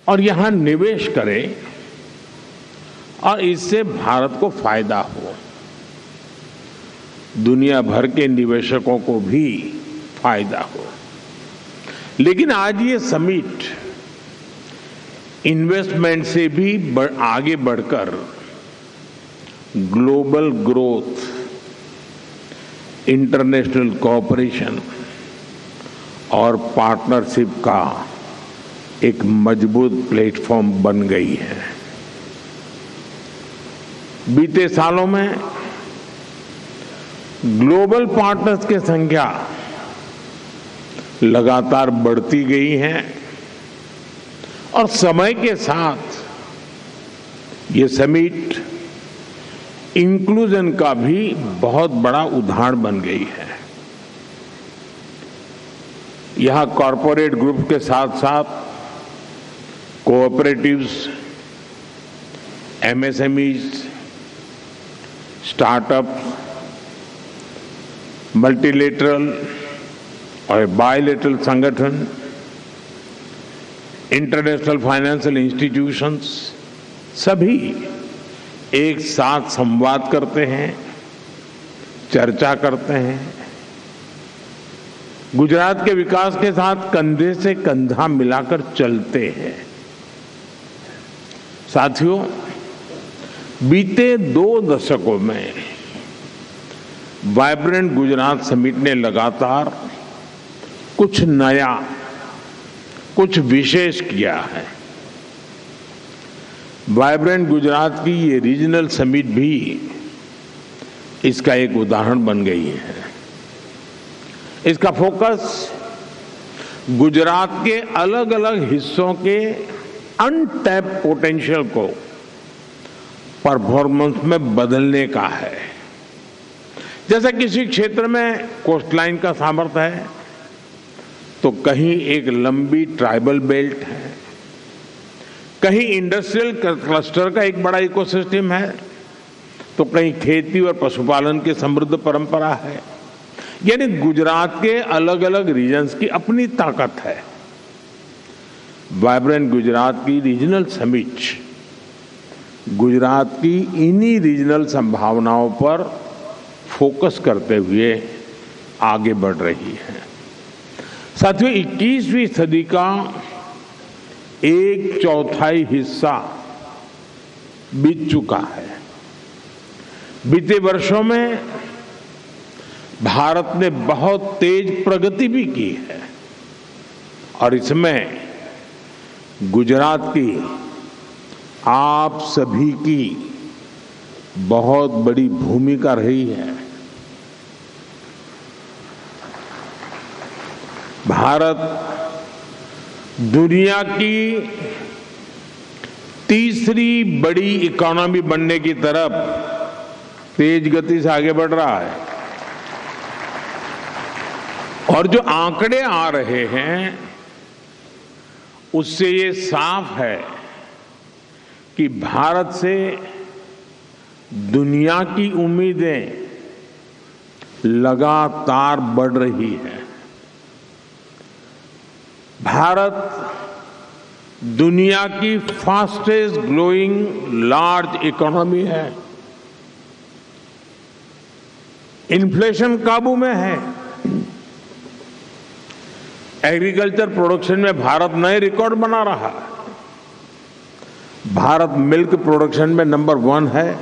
और यहां निवेश करें और इससे भारत को फायदा हो, दुनिया भर के निवेशकों को भी फायदा हो। लेकिन आज ये समिट इन्वेस्टमेंट से भी आगे बढ़कर ग्लोबल ग्रोथ, इंटरनेशनल कोऑपरेशन और पार्टनरशिप का एक मजबूत प्लेटफॉर्म बन गई है। बीते सालों में ग्लोबल पार्टनर्स की संख्या लगातार बढ़ती गई है और समय के साथ ये समिट इंक्लूजन का भी बहुत बड़ा उदाहरण बन गई है। यहां कॉरपोरेट ग्रुप के साथ साथ कोऑपरेटिव्स, एमएसएमईज, स्टार्टअप्स, मल्टीलेटरल और बायलेटरल संगठन, इंटरनेशनल फाइनेंशियल इंस्टीट्यूशंस सभी एक साथ संवाद करते हैं, चर्चा करते हैं। गुजरात के विकास के साथ कंधे से कंधा मिलाकर चलते हैं। साथियों, बीते 2 दशकों में वाइब्रेंट गुजरात समिट ने लगातार कुछ नया, कुछ विशेष किया है। वाइब्रेंट गुजरात की ये रीजनल समिट भी इसका एक उदाहरण बन गई है। इसका फोकस गुजरात के अलग अलग हिस्सों के अनटैप पोटेंशियल को परफॉर्मेंस में बदलने का है। जैसे किसी क्षेत्र में कोस्टलाइन का सामर्थ्य है तो कहीं एक लंबी ट्राइबल बेल्ट है, कहीं इंडस्ट्रियल क्लस्टर का एक बड़ा इकोसिस्टम है, तो कहीं खेती और पशुपालन की समृद्ध परंपरा है। यानी गुजरात के अलग अलग रीजन्स की अपनी ताकत है। वाइब्रेंट गुजरात की रीजनल समिट गुजरात की इन्हीं रीजनल संभावनाओं पर फोकस करते हुए आगे बढ़ रही है। साथियों, 21वीं सदी का 1/4 हिस्सा बीत चुका है। बीते वर्षों में भारत ने बहुत तेज प्रगति भी की है और इसमें गुजरात की आप सभी की बहुत बड़ी भूमिका रही है। भारत दुनिया की तीसरी बड़ी इकोनॉमी बनने की तरफ तेज गति से आगे बढ़ रहा है और जो आंकड़े आ रहे हैं उससे ये साफ है कि भारत से दुनिया की उम्मीदें लगातार बढ़ रही है। भारत दुनिया की फास्टेस्ट ग्रोइंग लार्ज इकोनॉमी है। इन्फ्लेशन काबू में है। एग्रीकल्चर प्रोडक्शन में भारत नए रिकॉर्ड बना रहा है। भारत मिल्क प्रोडक्शन में नंबर 1 है।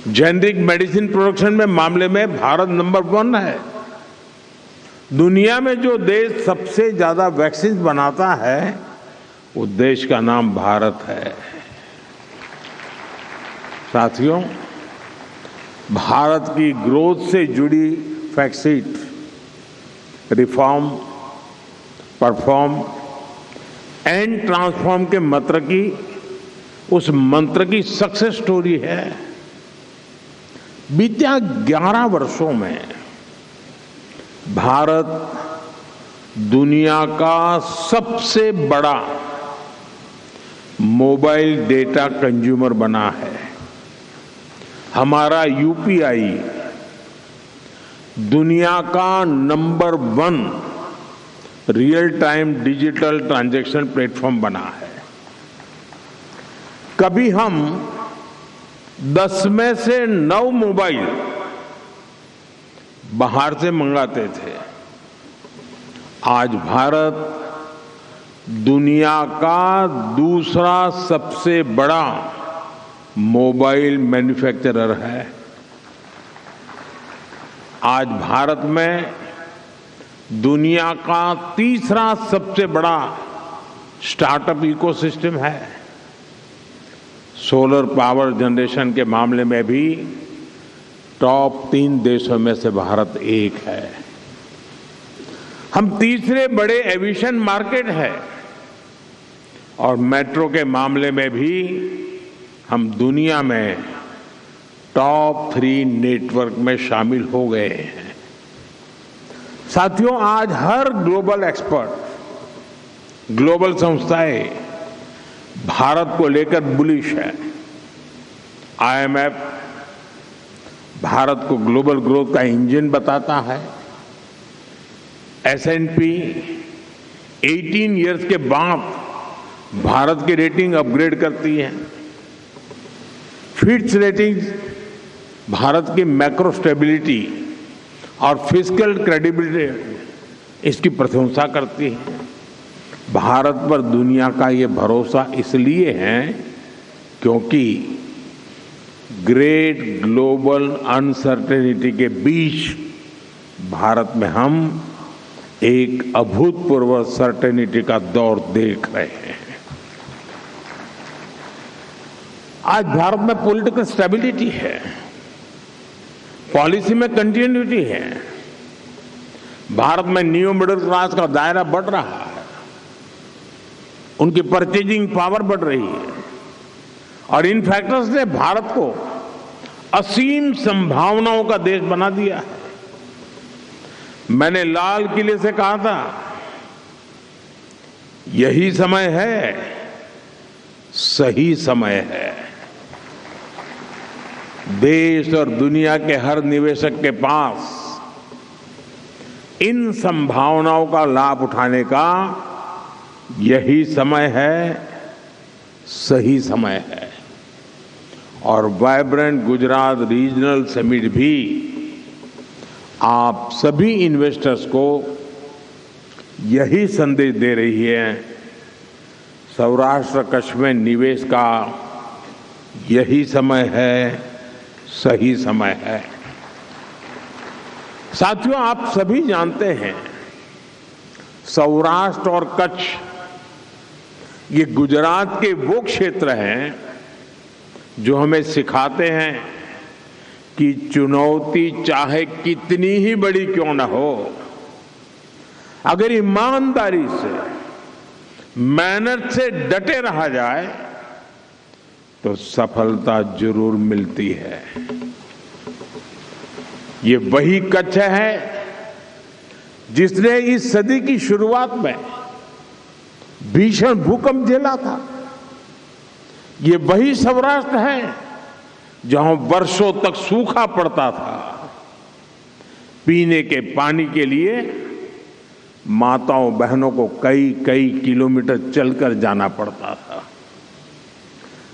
जेनेरिक मेडिसिन प्रोडक्शन में मामले में भारत नंबर 1 है। दुनिया में जो देश सबसे ज्यादा वैक्सीन बनाता है वो देश का नाम भारत है। साथियों, भारत की ग्रोथ से जुड़ी fact, reform, perform and transform के मंत्र की, उस मंत्र की सक्सेस स्टोरी है। बीते 11 वर्षों में भारत दुनिया का सबसे बड़ा मोबाइल डेटा कंज्यूमर बना है। हमारा यूपीआई दुनिया का number 1 real time digital transaction platform बना है। कभी हम 10 में से 9 मोबाइल बाहर से मंगाते थे। आज भारत दुनिया का दूसरा सबसे बड़ा मोबाइल मैन्युफैक्चरर है। आज भारत में दुनिया का तीसरा सबसे बड़ा स्टार्टअप इकोसिस्टम है। सोलर पावर जनरेशन के मामले में भी टॉप 3 देशों में से भारत एक है। हम तीसरे बड़े एविएशन मार्केट है और मेट्रो के मामले में भी हम दुनिया में टॉप 3 नेटवर्क में शामिल हो गए हैं। साथियों, आज हर ग्लोबल एक्सपर्ट, ग्लोबल संस्थाएं भारत को लेकर बुलिश है। IMF भारत को ग्लोबल ग्रोथ का इंजन बताता है। S&P 18 इयर्स के बाद भारत की रेटिंग अपग्रेड करती है। फिच रेटिंग भारत की मैक्रो स्टेबिलिटी और फिस्कल क्रेडिबिलिटी इसकी प्रशंसा करती है। भारत पर दुनिया का ये भरोसा इसलिए है क्योंकि ग्रेट ग्लोबल अनसर्टेनिटी के बीच भारत में हम एक अभूतपूर्व सर्टेनिटी का दौर देख रहे हैं। आज भारत में पॉलिटिकल स्टेबिलिटी है, पॉलिसी में कंटिन्यूटी है। भारत में न्यू मिडिल क्लास का दायरा बढ़ रहा है, उनकी परचेजिंग पावर बढ़ रही है और इन फैक्टर्स ने भारत को असीम संभावनाओं का देश बना दिया है। मैंने लाल किले से कहा था, यही समय है, सही समय है। देश और दुनिया के हर निवेशक के पास इन संभावनाओं का लाभ उठाने का यही समय है, सही समय है। और वाइब्रेंट गुजरात रीजनल समिट भी आप सभी इन्वेस्टर्स को यही संदेश दे रही है। सौराष्ट्र कच्छ में निवेश का यही समय है, सही समय है। साथियों, आप सभी जानते हैं सौराष्ट्र और कच्छ ये गुजरात के वो क्षेत्र हैं जो हमें सिखाते हैं कि चुनौती चाहे कितनी ही बड़ी क्यों न हो, अगर ईमानदारी से, मेहनत से डटे रहा जाए तो सफलता जरूर मिलती है। ये वही कच्छ है जिसने इस सदी की शुरुआत में भीषण भूकंप झेला था। ये वही सौराष्ट्र है जहां वर्षों तक सूखा पड़ता था। पीने के पानी के लिए माताओं बहनों को कई कई किलोमीटर चलकर जाना पड़ता था।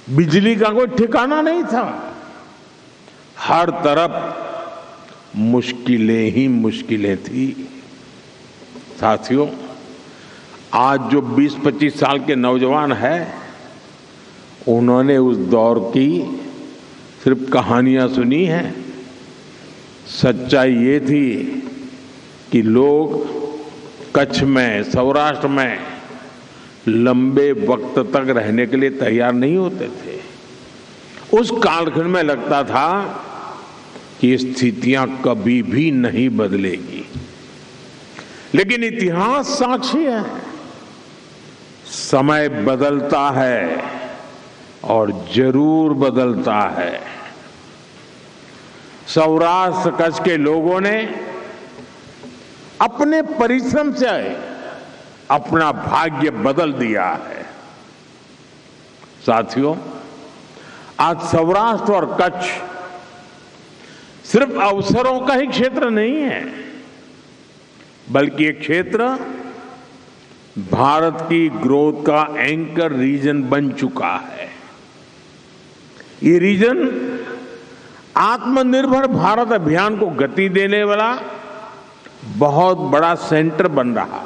बिजली का कोई ठिकाना नहीं था। हर तरफ मुश्किलें ही मुश्किलें थी। साथियों, आज जो 20-25 साल के नौजवान हैं, उन्होंने उस दौर की सिर्फ कहानियां सुनी हैं। सच्चाई ये थी कि लोग कच्छ में, सौराष्ट्र में लंबे वक्त तक रहने के लिए तैयार नहीं होते थे। उस कालखंड में लगता था कि स्थितियां कभी भी नहीं बदलेगी, लेकिन इतिहास साक्षी है, समय बदलता है और जरूर बदलता है। सौराष्ट्र कच्छ के लोगों ने अपने परिश्रम से अपना भाग्य बदल दिया है। साथियों, आज सौराष्ट्र और कच्छ सिर्फ अवसरों का ही क्षेत्र नहीं है, बल्कि एक क्षेत्र भारत की ग्रोथ का एंकर रीजन बन चुका है। ये रीजन आत्मनिर्भर भारत अभियान को गति देने वाला बहुत बड़ा सेंटर बन रहा है।